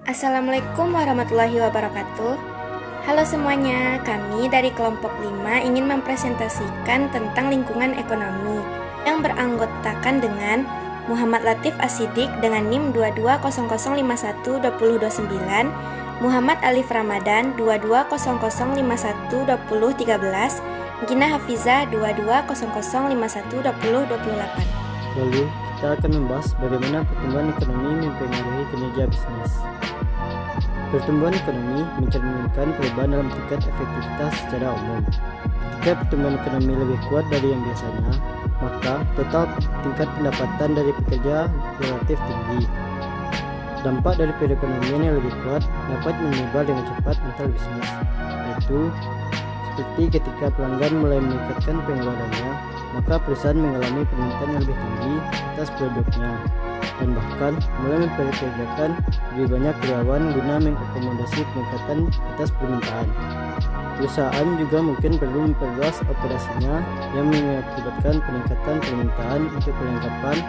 Assalamualaikum warahmatullahi wabarakatuh. Halo semuanya, kami dari kelompok 5 ingin mempresentasikan tentang lingkungan ekonomi yang beranggotakan dengan Muhammad Latif Asidik dengan NIM 2200512029, Muhammad Alif Ramadan 2200512013, Gina Hafiza 2200512028. Lalu, kita akan membahas bagaimana pertumbuhan ekonomi mempengaruhi kinerja bisnis. Pertumbuhan ekonomi mencerminkan perubahan dalam tingkat efektivitas secara umum. Jika pertumbuhan ekonomi lebih kuat dari yang biasanya, maka total tingkat pendapatan dari pekerja relatif tinggi. Dampak dari perekonomian yang lebih kuat dapat menyebar dengan cepat antar bisnis, yaitu seperti ketika pelanggan mulai meningkatkan pengeluarannya, maka perusahaan mengalami permintaan yang lebih tinggi atas produknya dan bahkan mulai mempekerjakan lebih banyak karyawan guna mengakomodasi peningkatan atas permintaan. Perusahaan juga mungkin perlu memperluas operasinya yang mengakibatkan peningkatan permintaan untuk perlengkapan,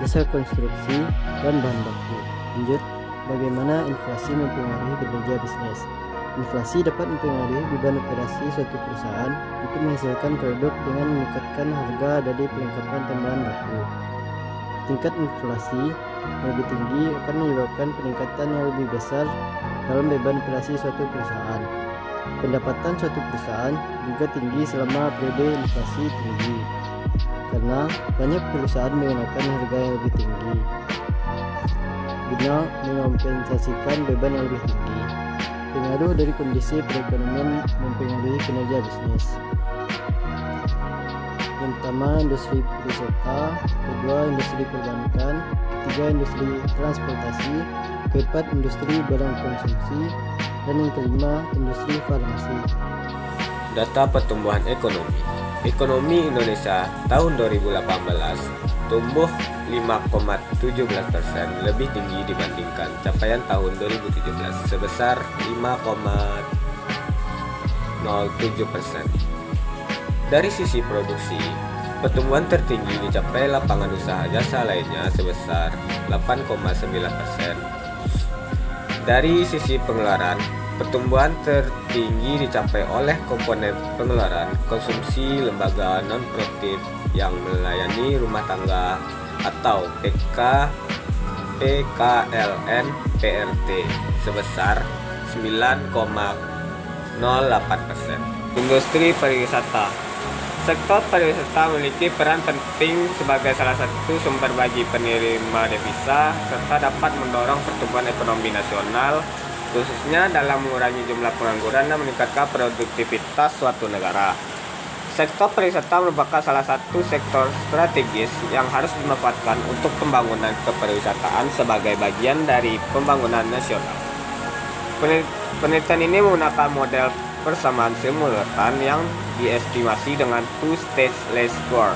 jasa konstruksi, dan bahan baku. Lanjut, bagaimana inflasi mempengaruhi kinerja bisnis? Inflasi dapat mempengaruhi beban operasi suatu perusahaan untuk menghasilkan produk dengan meningkatkan harga dari perlengkapan tambahan baku. Tingkat inflasi yang lebih tinggi akan menyebabkan peningkatan yang lebih besar dalam beban operasi suatu perusahaan. Pendapatan suatu perusahaan juga tinggi selama periode inflasi tinggi, karena banyak perusahaan menggunakan harga yang lebih tinggi guna mengompensasikan beban yang lebih tinggi. Pengaruh dari kondisi perekonomian mempengaruhi kinerja bisnis. Yang pertama, industri pariwisata, kedua, industri perbankan, ketiga, industri transportasi, keempat, industri barang konsumsi, dan yang kelima, industri farmasi. Data pertumbuhan ekonomi. Ekonomi Indonesia tahun 2018 tumbuh 5,17%, lebih tinggi dibandingkan capaian tahun 2017 sebesar 5,07%. Dari sisi produksi, pertumbuhan tertinggi dicapai lapangan usaha jasa lainnya sebesar 8,9%. Dari sisi pengeluaran, pertumbuhan tertinggi dicapai oleh komponen pengeluaran konsumsi lembaga non-produktif yang melayani rumah tangga atau PKLN PRT sebesar 9,08%. Industri pariwisata. Sektor pariwisata memiliki peran penting sebagai salah satu sumber bagi penerima devisa serta dapat mendorong pertumbuhan ekonomi nasional, khususnya dalam mengurangi jumlah pengangguran dan meningkatkan produktivitas suatu negara. Sektor pariwisata merupakan salah satu sektor strategis yang harus dimanfaatkan untuk pembangunan kepariwisataan sebagai bagian dari pembangunan nasional. Penelitian ini menggunakan model persamaan simultan yang diestimasi dengan two-stage least square.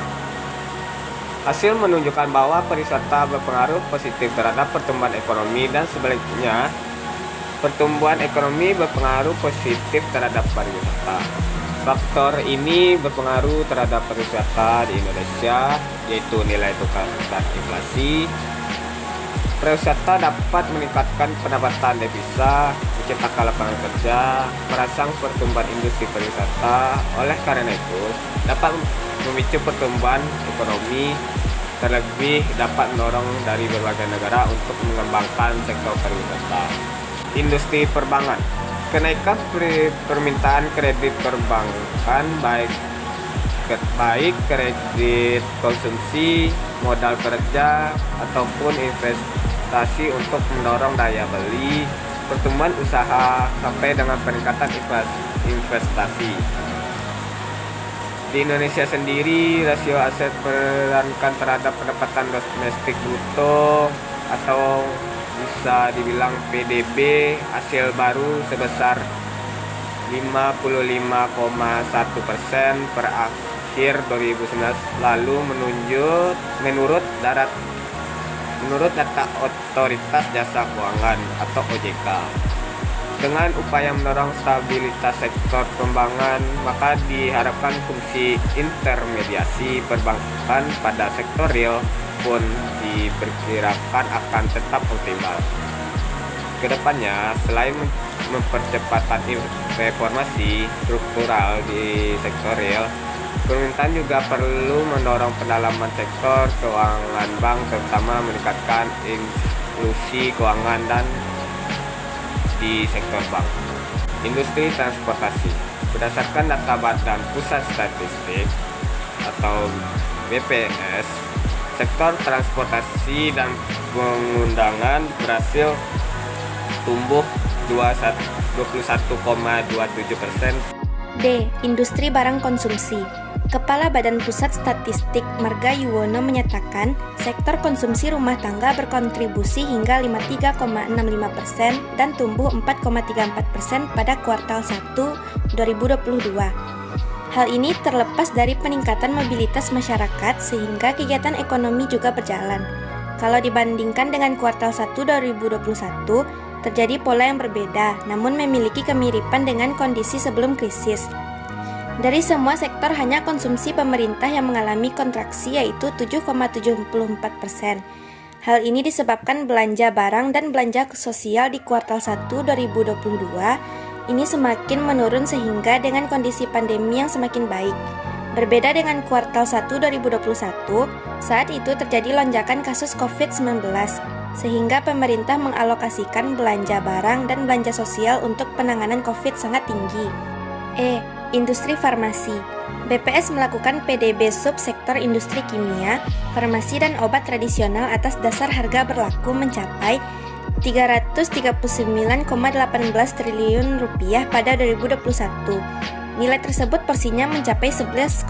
Hasil menunjukkan bahwa pariwisata berpengaruh positif terhadap pertumbuhan ekonomi dan sebaliknya, pertumbuhan ekonomi berpengaruh positif terhadap pariwisata. Faktor ini berpengaruh terhadap pariwisata di Indonesia, yaitu nilai tukar dan inflasi. Pariwisata dapat meningkatkan pendapatan devisa, menciptakan lapangan kerja, merangsang pertumbuhan industri pariwisata. Oleh karena itu, dapat memicu pertumbuhan ekonomi, terlebih dapat mendorong dari berbagai negara untuk mengembangkan sektor pariwisata. Industri perbankan. Kenaikan permintaan kredit perbankan baik kredit konsumsi, modal kerja, ataupun investasi untuk mendorong daya beli, pertumbuhan usaha sampai dengan peningkatan investasi. Di Indonesia sendiri, rasio aset perbankan terhadap pendapatan domestik bruto atau bisa dibilang PDB hasil baru sebesar 55,1% per akhir 2019 lalu menurut data Otoritas Jasa Keuangan atau OJK. Dengan upaya mendorong stabilitas sektor perbankan, maka diharapkan fungsi intermediasi perbankan pada sektor real pun diperkirakan akan tetap optimal. Kedepannya, selain mempercepat reformasi struktural di sektor real, pemerintahan juga perlu mendorong pendalaman sektor keuangan bank, terutama meningkatkan inklusi keuangan dan di sektor bank. Industri transportasi. Berdasarkan data Badan Pusat Statistik atau BPS, sektor transportasi dan pengundangan berhasil tumbuh 21,27%. D. Industri barang konsumsi. Kepala Badan Pusat Statistik Marga Yuwono menyatakan sektor konsumsi rumah tangga berkontribusi hingga 53,65% dan tumbuh 4,34% pada kuartal 1 2022. Hal ini terlepas dari peningkatan mobilitas masyarakat sehingga kegiatan ekonomi juga berjalan. Kalau dibandingkan dengan kuartal 1 2021, terjadi pola yang berbeda namun memiliki kemiripan dengan kondisi sebelum krisis. Dari semua sektor hanya konsumsi pemerintah yang mengalami kontraksi yaitu 7,74%. Hal ini disebabkan belanja barang dan belanja sosial di kuartal 1 2022 ini semakin menurun sehingga dengan kondisi pandemi yang semakin baik. Berbeda dengan kuartal 1 2021, saat itu terjadi lonjakan kasus COVID-19 sehingga pemerintah mengalokasikan belanja barang dan belanja sosial untuk penanganan COVID sangat tinggi. E. Industri farmasi. BPS melakukan PDB subsektor industri kimia, farmasi dan obat tradisional atas dasar harga berlaku mencapai 339,18 triliun rupiah pada 2021. Nilai tersebut porsinya mencapai 11,51%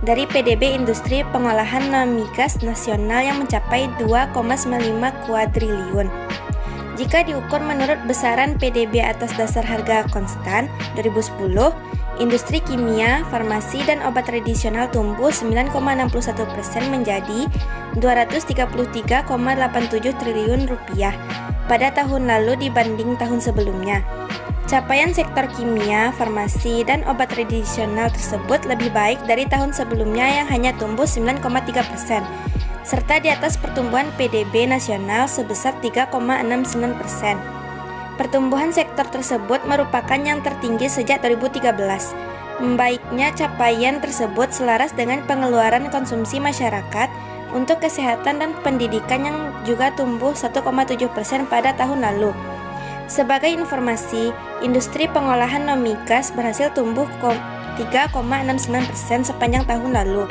dari PDB industri pengolahan non-migas nasional yang mencapai 2,95 kuadriliun. Jika diukur menurut besaran PDB atas dasar harga konstan 2010, industri kimia, farmasi, dan obat tradisional tumbuh 9,61% menjadi 233,87 triliun rupiah pada tahun lalu dibanding tahun sebelumnya. Capaian sektor kimia, farmasi, dan obat tradisional tersebut lebih baik dari tahun sebelumnya yang hanya tumbuh 9,3%, serta di atas pertumbuhan PDB nasional sebesar 3,69%. Pertumbuhan sektor tersebut merupakan yang tertinggi sejak 2013. Membaiknya capaian tersebut selaras dengan pengeluaran konsumsi masyarakat untuk kesehatan dan pendidikan yang juga tumbuh 1,7% pada tahun lalu. Sebagai informasi, industri pengolahan non-migas berhasil tumbuh 3,69% sepanjang tahun lalu.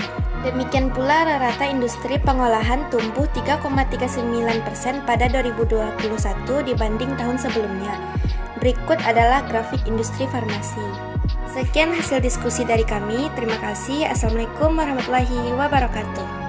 Demikian pula rata-rata industri pengolahan tumbuh 3,39% pada 2021 dibanding tahun sebelumnya. Berikut adalah grafik industri farmasi. Sekian hasil diskusi dari kami. Terima kasih. Assalamualaikum warahmatullahi wabarakatuh.